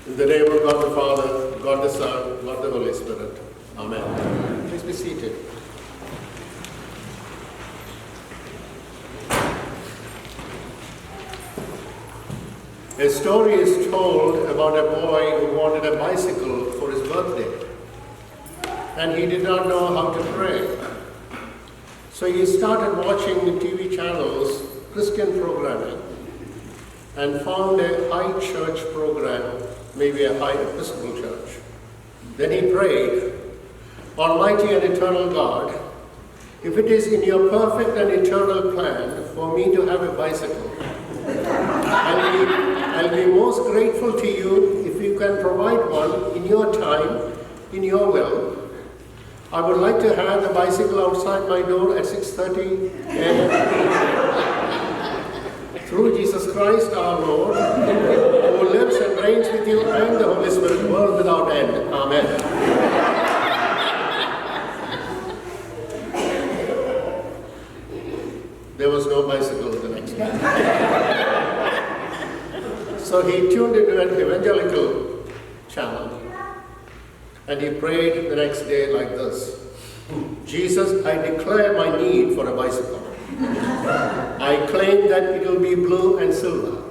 In the name of God the Father, God the Son, God the Holy Spirit. Amen. Please be seated. A story is told about a boy who wanted a bicycle for his birthday, and he did not know how to pray. So he started watching TV channels, Christian programming, and found a high church program, maybe a high Episcopal church. Then he prayed, Almighty and eternal God, if it is in your perfect and eternal plan for me to have a bicycle, I'll be most grateful to you if you can provide one in your time, in your will. I would like to have the bicycle outside my door at 6:30 a.m. Through Jesus Christ our Lord, who lives and reigns with you and the Holy Spirit, world without end. Amen. There was no bicycle the next day. So he tuned into an evangelical channel and he prayed the next day like this. Jesus, I declare my need for a bicycle. I claim that it will be blue and silver.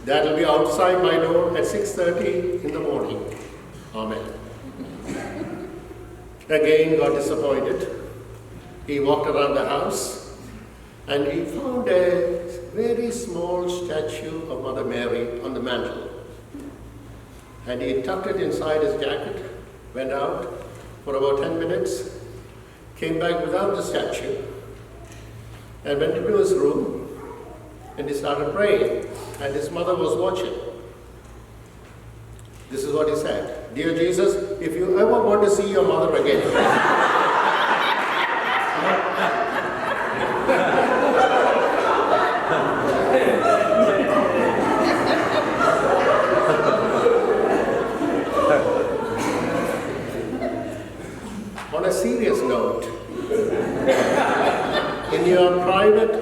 That will be outside my door at 6:30 in the morning. Amen. Again, got disappointed. He walked around the house and he found a very small statue of Mother Mary on the mantle. And he tucked it inside his jacket, went out for about 10 minutes, came back without the statue, and went into his room, and he started praying, and his mother was watching. This is what he said, Dear Jesus, if you ever want to see your mother again, on a serious note, in your private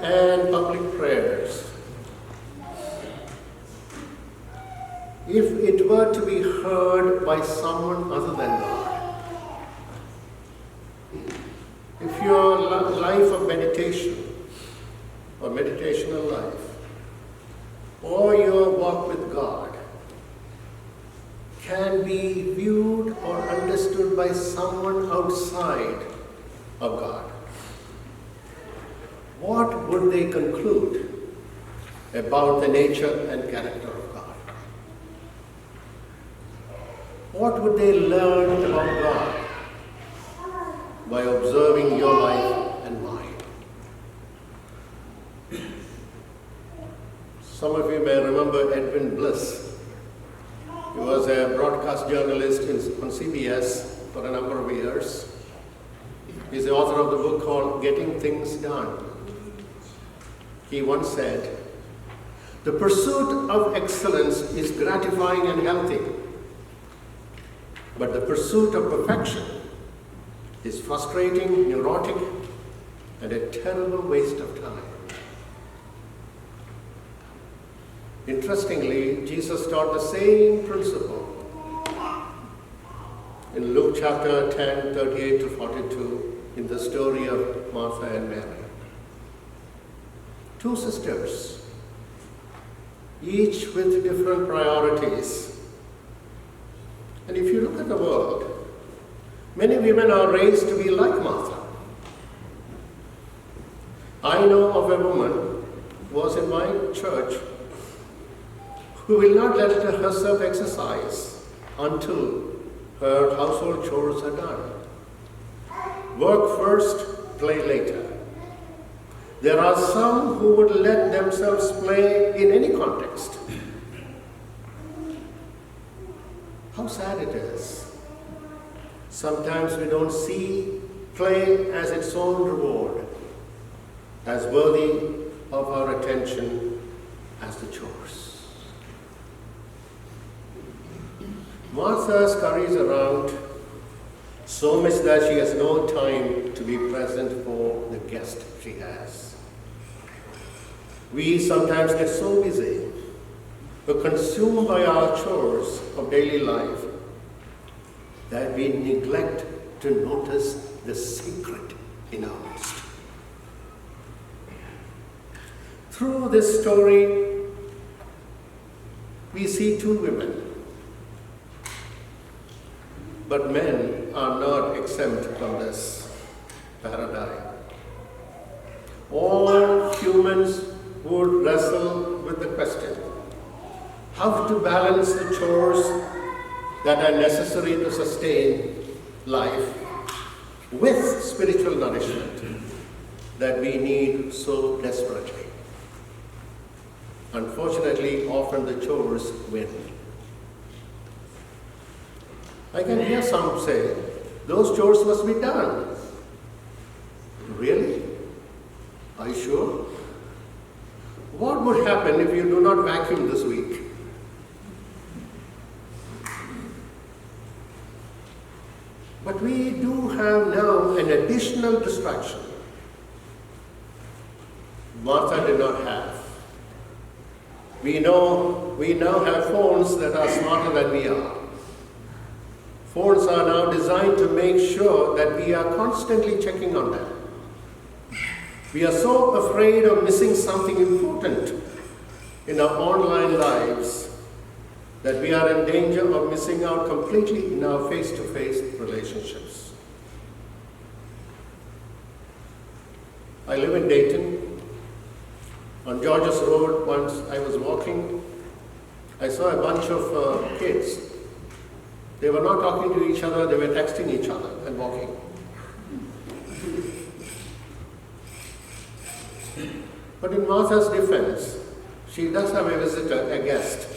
and public prayers, if it were to be heard by someone other than God, if your life of meditation or meditational life or your walk with God can be viewed or understood by someone outside of God, what would they conclude about the nature and character of God? What would they learn about God by observing your life and mine? Some of you may remember Edwin Bliss. He was a broadcast journalist on CBS for a number of years. He's the author of the book called Getting Things Done. He once said, the pursuit of excellence is gratifying and healthy, but the pursuit of perfection is frustrating, neurotic, and a terrible waste of time. Interestingly, Jesus taught the same principle in Luke chapter 10, 38 to 42, in the story of Martha and Mary. Two sisters, each with different priorities. And if you look at the world, many women are raised to be like Martha. I know of a woman who was in my church who will not let herself exercise until her household chores are done. Work first, play later. There are some who would let themselves play in any context. How sad it is. Sometimes we don't see play as its own reward, as worthy of our attention as the chores. Martha scurries around so much that she has no time to be present for the guest she has. We sometimes get so busy we're consumed by our chores of daily life that we neglect to notice the sacred in our midst. Through this story, we see two women. But men are not exempt from this paradigm. All humans would wrestle with the question, how to balance the chores that are necessary to sustain life with spiritual nourishment that we need so desperately. Unfortunately, often the chores win. I can hear some say, those chores must be done. Really? Are you sure? What would happen if you do not vacuum this week? But we do have now an additional distraction Martha did not have. We now have phones that are smarter than we are. Phones are now designed to make sure that we are constantly checking on them. We are so afraid of missing something important in our online lives that we are in danger of missing out completely in our face-to-face relationships. I live in Dayton. On Georges Road, once I was walking, I saw a bunch of kids. They were not talking to each other, they were texting each other and walking. But in Martha's defense, she does have a visitor, a guest.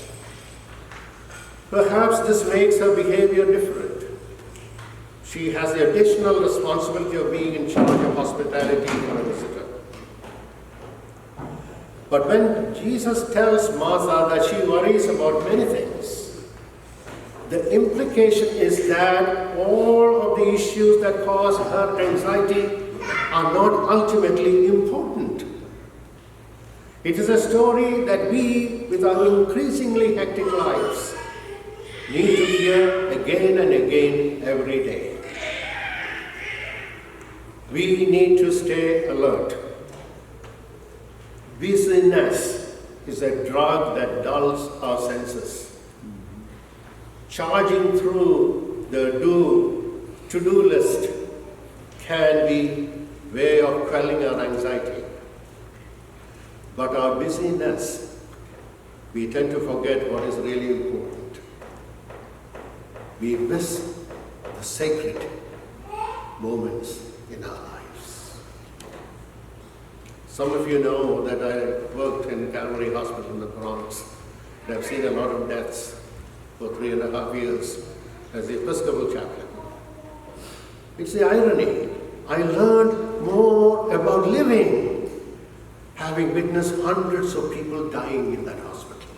Perhaps this makes her behavior different. She has the additional responsibility of being in charge of hospitality for a visitor. But when Jesus tells Martha that she worries about many things, the implication is that all of the issues that cause her anxiety are not ultimately important. It is a story that we, with our increasingly hectic lives, need to hear again and again every day. We need to stay alert. Busyness is a drug that dulls our senses. Charging through the to-do list can be a way of quelling our anxiety. But our busyness, we tend to forget what is really important. We miss the sacred moments in our lives. Some of you know that I worked in Calvary Hospital in the Bronx, and I've seen a lot of deaths for 3.5 years as the Episcopal chaplain. It's the irony. I learned more about living having witnessed hundreds of people dying in that hospital.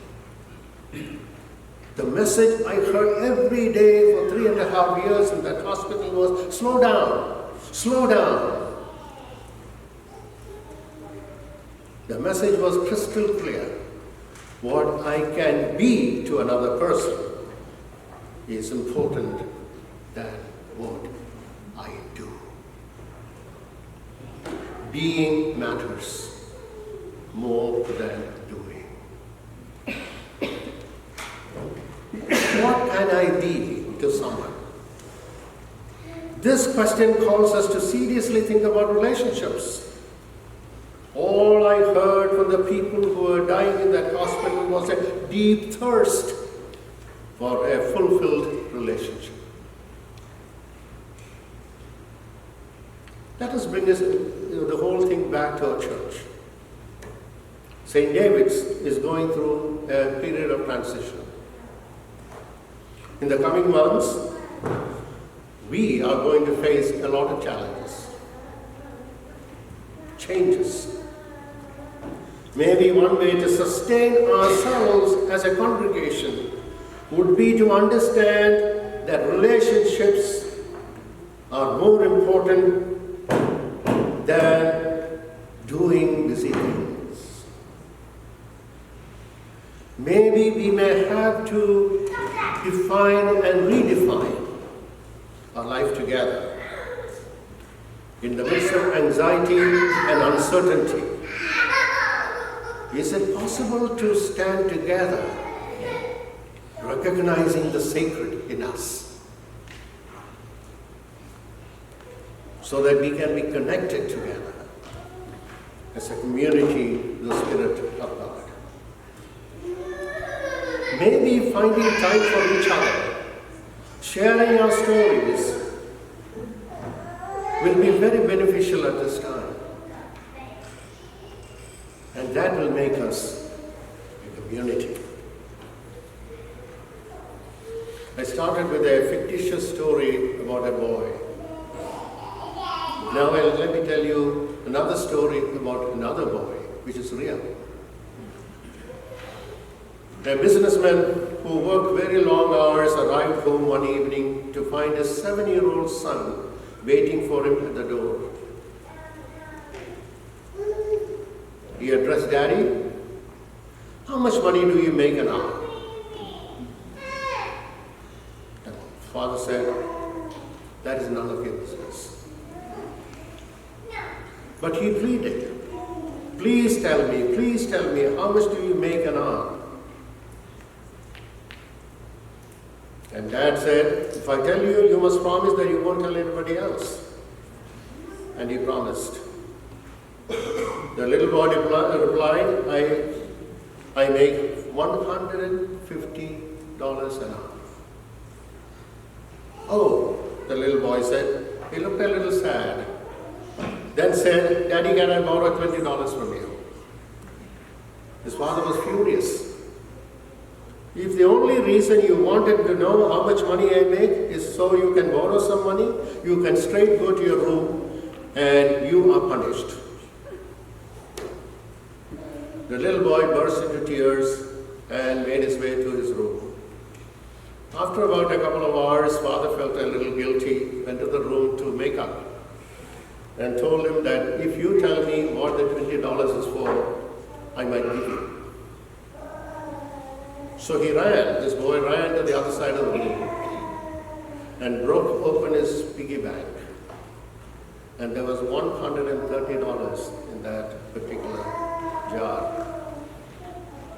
The message I heard every day for 3.5 years in that hospital was, slow down, slow down. The message was crystal clear. What I can be to another person is important than what I do. Being matters more than doing. What can I be to someone? This question calls us to seriously think about relationships. All I heard from the people who were dying in that hospital was a deep thirst for a fulfilled relationship. Let us bring the whole thing back to our church. St. David's is going through a period of transition. In the coming months, we are going to face a lot of challenges, changes. Maybe one way to sustain ourselves as a congregation would be to understand that relationships are more important than doing busy things. Maybe we may have to define and redefine our life together. In the midst of anxiety and uncertainty, is it possible to stand together, recognizing the sacred in us, so that we can be connected together as a community with the Spirit of God? Maybe finding time for each other, sharing our stories, will be very beneficial at this time. And that will make us a community. I started with a fictitious story about a boy. Now let me tell you another story about another boy, which is real. A businessman who worked very long hours arrived home one evening to find his 7-year-old son waiting for him at the door. He addressed, "Daddy, how much money do you make an hour?" And father said, "That is none of your business." But he pleaded, please tell me, how much do you make an hour?" And Dad said, "If I tell you, you must promise that you won't tell anybody else." And he promised. The little boy replied, I make $150 an hour. "Oh," the little boy said. He looked a little sad. Then said, "Daddy, can I borrow $20 from you?" His father was furious. If the only reason you wanted to know how much money I make is so you can borrow some money, you can straight go to your room and you are punished. The little boy burst into tears and made his way to his room. After about a couple of hours, father felt a little guilty, went to the room to make up, and told him that if you tell me what the $20 is for, I might give you. So this boy ran to the other side of the room and broke open his piggy bank. And there was $130 in that particular jar.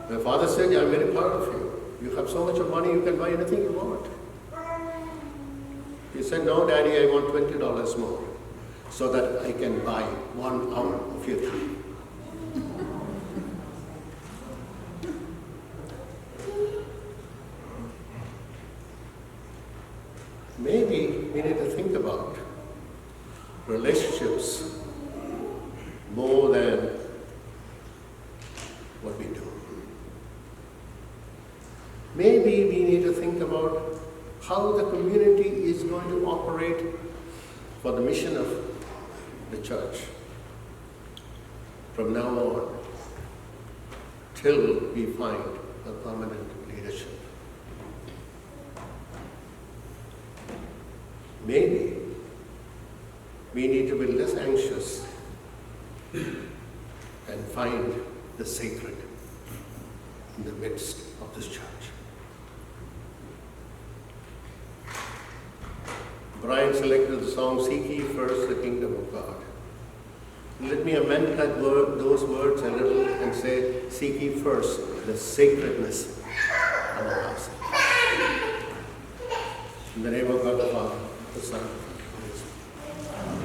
My father said, "I'm very proud of you. You have so much of money, you can buy anything you want." He said, "No, Daddy, I want $20 more so that I can buy 1 hour of your time." Maybe we need to think about relationships more than what we do. Maybe we need to think about how the community is going to operate for the mission of the church from now on till we find a permanent leadership. Maybe we need to be less anxious and find the sacred in the midst of this church. Brian selected the song, "Seek ye first the kingdom of God." Let me amend those words a little and say, "Seek ye first the sacredness of our house." In the name of God the Father, the Son, and the Holy Spirit.